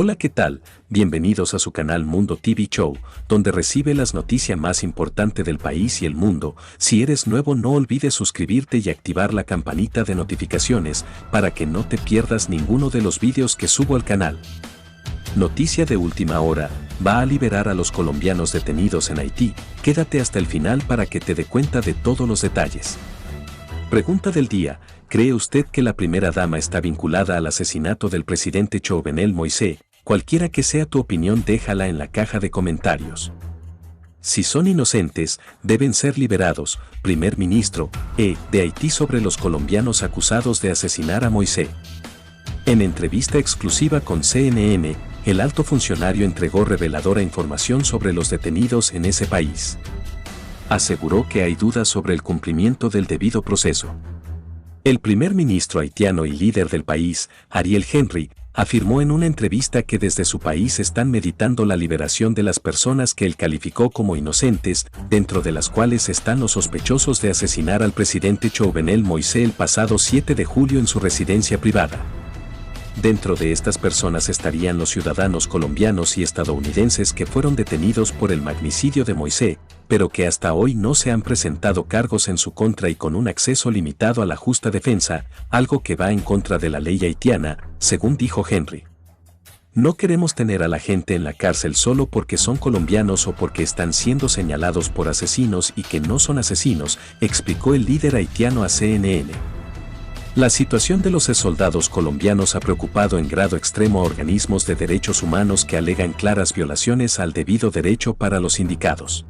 Hola, ¿qué tal? Bienvenidos a su canal Mundo TV Show, donde recibe las noticias más importantes del país y el mundo. Si eres nuevo, no olvides suscribirte y activar la campanita de notificaciones para que no te pierdas ninguno de los vídeos que subo al canal. Noticia de última hora: va a liberar a los colombianos detenidos en Haití. Quédate hasta el final para que te dé cuenta de todos los detalles. Pregunta del día: ¿cree usted que la primera dama está vinculada al asesinato del presidente Jovenel Moïse? Cualquiera que sea tu opinión, déjala en la caja de comentarios. Si son inocentes, deben ser liberados. Primer ministro de Haití sobre los colombianos acusados de asesinar a Moïse. En entrevista exclusiva con CNN, el alto funcionario entregó reveladora información sobre los detenidos en ese país. Aseguró que hay dudas sobre el cumplimiento del debido proceso. El primer ministro haitiano y líder del país, Ariel Henry, afirmó en una entrevista que desde su país están meditando la liberación de las personas que él calificó como inocentes, dentro de las cuales están los sospechosos de asesinar al presidente Jovenel Moïse el pasado 7 de julio en su residencia privada. Dentro de estas personas estarían los ciudadanos colombianos y estadounidenses que fueron detenidos por el magnicidio de Moïse, pero que hasta hoy no se han presentado cargos en su contra y con un acceso limitado a la justa defensa, algo que va en contra de la ley haitiana, según dijo Henry. No queremos tener a la gente en la cárcel solo porque son colombianos o porque están siendo señalados por asesinos y que no son asesinos, explicó el líder haitiano a CNN. La situación de los soldados colombianos ha preocupado en grado extremo a organismos de derechos humanos que alegan claras violaciones al debido derecho para los indicados.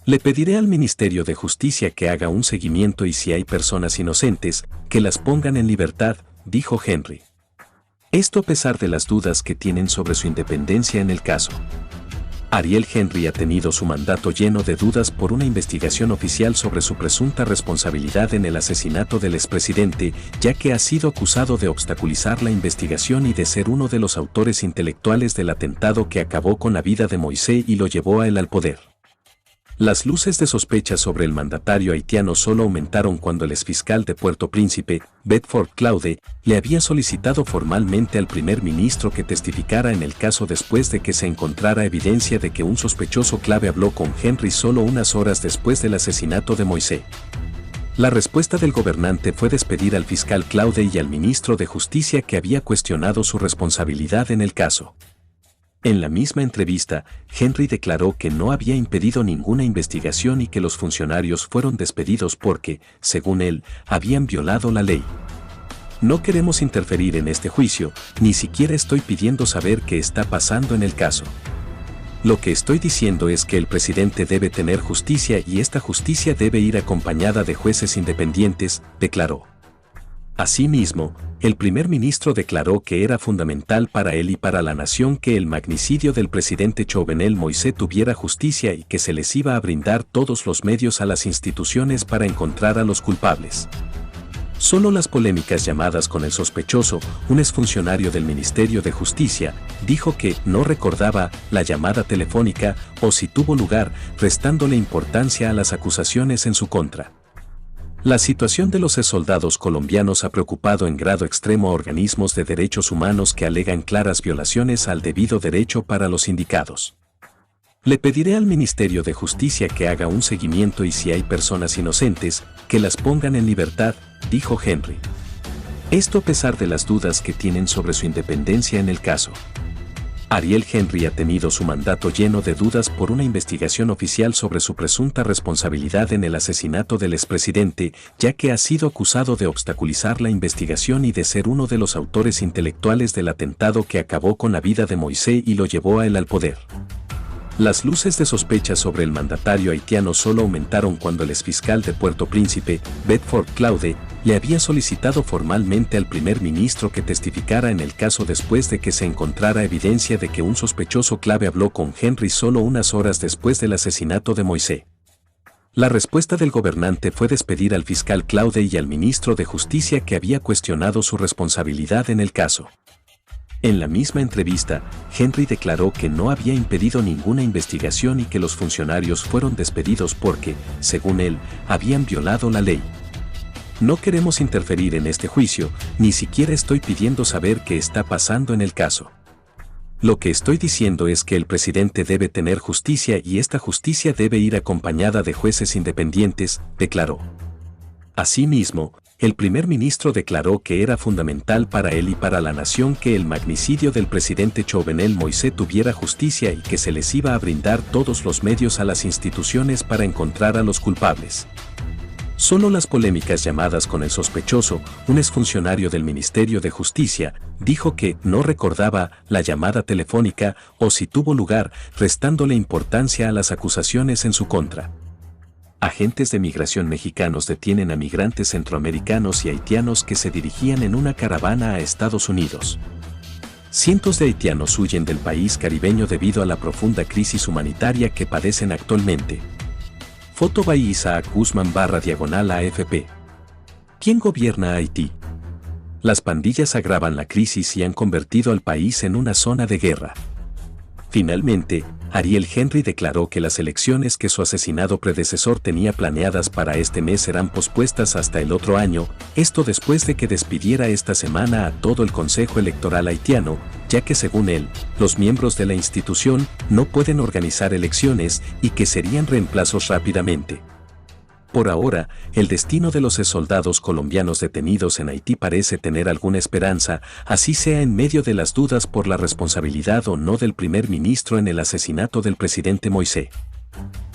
Le pediré al Ministerio de Justicia que haga un seguimiento y si hay personas inocentes, que las pongan en libertad, dijo Henry. Esto a pesar de las dudas que tienen sobre su independencia en el caso. Ariel Henry ha tenido su mandato lleno de dudas por una investigación oficial sobre su presunta responsabilidad en el asesinato del expresidente, ya que ha sido acusado de obstaculizar la investigación y de ser uno de los autores intelectuales del atentado que acabó con la vida de Moïse y lo llevó a él al poder. Las luces de sospecha sobre el mandatario haitiano solo aumentaron cuando el exfiscal de Puerto Príncipe, Bedford Claude, le había solicitado formalmente al primer ministro que testificara en el caso después de que se encontrara evidencia de que un sospechoso clave habló con Henry solo unas horas después del asesinato de Moïse. La respuesta del gobernante fue despedir al fiscal Claude y al ministro de Justicia que había cuestionado su responsabilidad en el caso. En la misma entrevista, Henry declaró que no había impedido ninguna investigación y que los funcionarios fueron despedidos porque, según él, habían violado la ley. No queremos interferir en este juicio, ni siquiera estoy pidiendo saber qué está pasando en el caso. Lo que estoy diciendo es que el presidente debe tener justicia y esta justicia debe ir acompañada de jueces independientes, declaró. Asimismo, el primer ministro declaró que era fundamental para él y para la nación que el magnicidio del presidente Jovenel Moïse tuviera justicia y que se les iba a brindar todos los medios a las instituciones para encontrar a los culpables. Solo las polémicas llamadas con el sospechoso, un exfuncionario del Ministerio de Justicia, dijo que no recordaba la llamada telefónica o si tuvo lugar, restándole importancia a las acusaciones en su contra. La situación de los soldados colombianos ha preocupado en grado extremo a organismos de derechos humanos que alegan claras violaciones al debido derecho para los indicados. Le pediré al Ministerio de Justicia que haga un seguimiento y si hay personas inocentes, que las pongan en libertad, dijo Henry. Esto a pesar de las dudas que tienen sobre su independencia en el caso. Ariel Henry ha tenido su mandato lleno de dudas por una investigación oficial sobre su presunta responsabilidad en el asesinato del expresidente, ya que ha sido acusado de obstaculizar la investigación y de ser uno de los autores intelectuales del atentado que acabó con la vida de Moïse y lo llevó a él al poder. Las luces de sospecha sobre el mandatario haitiano solo aumentaron cuando el exfiscal de Puerto Príncipe, Bedford Claude, le había solicitado formalmente al primer ministro que testificara en el caso después de que se encontrara evidencia de que un sospechoso clave habló con Henry solo unas horas después del asesinato de Moïse. La respuesta del gobernante fue despedir al fiscal Claude y al ministro de Justicia que había cuestionado su responsabilidad en el caso. En la misma entrevista, Henry declaró que no había impedido ninguna investigación y que los funcionarios fueron despedidos porque, según él, habían violado la ley. No queremos interferir en este juicio, ni siquiera estoy pidiendo saber qué está pasando en el caso. Lo que estoy diciendo es que el presidente debe tener justicia y esta justicia debe ir acompañada de jueces independientes, declaró. Asimismo, el primer ministro declaró que era fundamental para él y para la nación que el magnicidio del presidente Jovenel Moïse tuviera justicia y que se les iba a brindar todos los medios a las instituciones para encontrar a los culpables. Solo las polémicas llamadas con el sospechoso, un exfuncionario del Ministerio de Justicia, dijo que no recordaba la llamada telefónica o si tuvo lugar, restándole importancia a las acusaciones en su contra. Agentes de migración mexicanos detienen a migrantes centroamericanos y haitianos que se dirigían en una caravana a Estados Unidos. Cientos de haitianos huyen del país caribeño debido a la profunda crisis humanitaria que padecen actualmente. Foto by Isaac Guzmán /AFP. ¿Quién gobierna Haití? Las pandillas agravan la crisis y han convertido al país en una zona de guerra. Finalmente, Ariel Henry declaró que las elecciones que su asesinado predecesor tenía planeadas para este mes serán pospuestas hasta el otro año, esto después de que despidiera esta semana a todo el Consejo Electoral haitiano, ya que según él, los miembros de la institución no pueden organizar elecciones y que serían reemplazos rápidamente. Por ahora, el destino de los soldados colombianos detenidos en Haití parece tener alguna esperanza, así sea en medio de las dudas por la responsabilidad o no del primer ministro en el asesinato del presidente Moïse.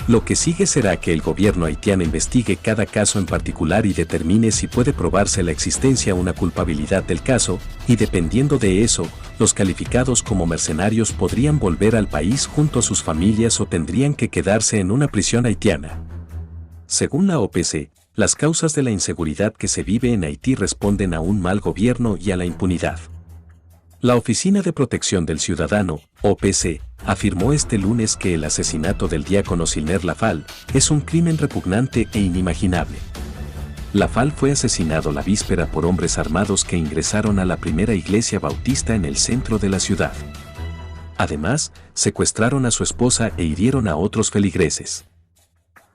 Lo que sigue será que el gobierno haitiano investigue cada caso en particular y determine si puede probarse la existencia o una culpabilidad del caso, y dependiendo de eso, los calificados como mercenarios podrían volver al país junto a sus familias o tendrían que quedarse en una prisión haitiana. Según la OPC, las causas de la inseguridad que se vive en Haití responden a un mal gobierno y a la impunidad. La Oficina de Protección del Ciudadano, OPC, afirmó este lunes que el asesinato del diácono Silner Lafal es un crimen repugnante e inimaginable. Lafal fue asesinado la víspera por hombres armados que ingresaron a la primera iglesia bautista en el centro de la ciudad. Además, secuestraron a su esposa e hirieron a otros feligreses.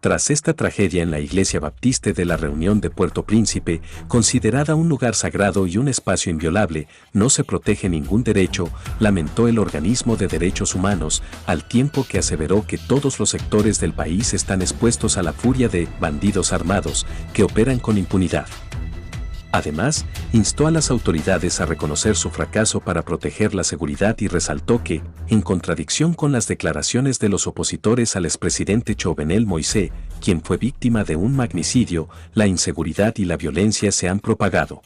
Tras esta tragedia en la iglesia baptiste de la Reunión de Puerto Príncipe, considerada un lugar sagrado y un espacio inviolable, no se protege ningún derecho, lamentó el organismo de derechos humanos, al tiempo que aseveró que todos los sectores del país están expuestos a la furia de bandidos armados, que operan con impunidad. Además, instó a las autoridades a reconocer su fracaso para proteger la seguridad y resaltó que, en contradicción con las declaraciones de los opositores al expresidente Jovenel Moïse, quien fue víctima de un magnicidio, la inseguridad y la violencia se han propagado.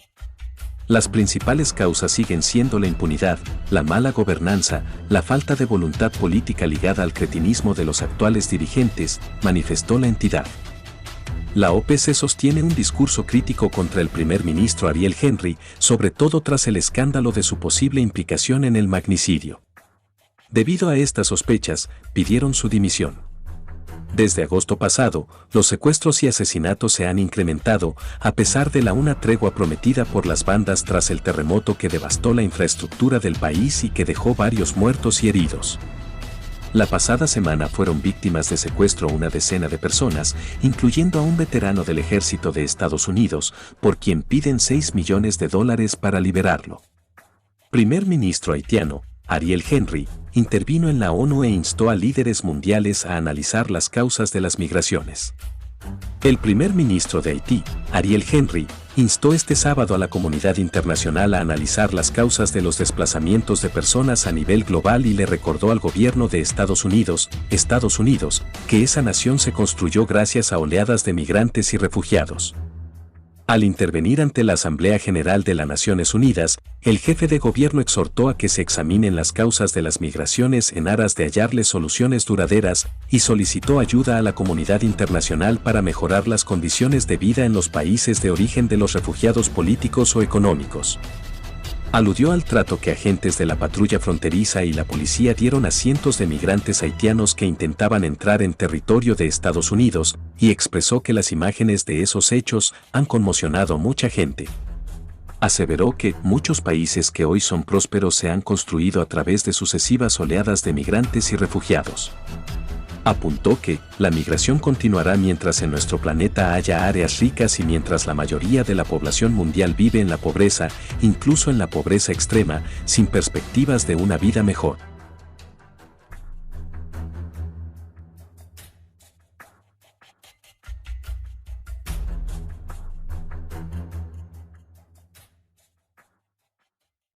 Las principales causas siguen siendo la impunidad, la mala gobernanza, la falta de voluntad política ligada al cretinismo de los actuales dirigentes, manifestó la entidad. La OPC sostiene un discurso crítico contra el primer ministro Ariel Henry, sobre todo tras el escándalo de su posible implicación en el magnicidio. Debido a estas sospechas, pidieron su dimisión. Desde agosto pasado, los secuestros y asesinatos se han incrementado, a pesar de una tregua prometida por las bandas tras el terremoto que devastó la infraestructura del país y que dejó varios muertos y heridos. La pasada semana fueron víctimas de secuestro una decena de personas, incluyendo a un veterano del ejército de Estados Unidos, por quien piden $6 millones para liberarlo. Primer ministro haitiano, Ariel Henry, intervino en la ONU e instó a líderes mundiales a analizar las causas de las migraciones. El primer ministro de Haití, Ariel Henry, instó este sábado a la comunidad internacional a analizar las causas de los desplazamientos de personas a nivel global y le recordó al gobierno de Estados Unidos, que esa nación se construyó gracias a oleadas de migrantes y refugiados. Al intervenir ante la Asamblea General de las Naciones Unidas, el jefe de gobierno exhortó a que se examinen las causas de las migraciones en aras de hallarles soluciones duraderas y solicitó ayuda a la comunidad internacional para mejorar las condiciones de vida en los países de origen de los refugiados políticos o económicos. Aludió al trato que agentes de la patrulla fronteriza y la policía dieron a cientos de migrantes haitianos que intentaban entrar en territorio de Estados Unidos y expresó que las imágenes de esos hechos han conmocionado a mucha gente. Aseveró que muchos países que hoy son prósperos se han construido a través de sucesivas oleadas de migrantes y refugiados. Apuntó que la migración continuará mientras en nuestro planeta haya áreas ricas y mientras la mayoría de la población mundial vive en la pobreza, incluso en la pobreza extrema, sin perspectivas de una vida mejor.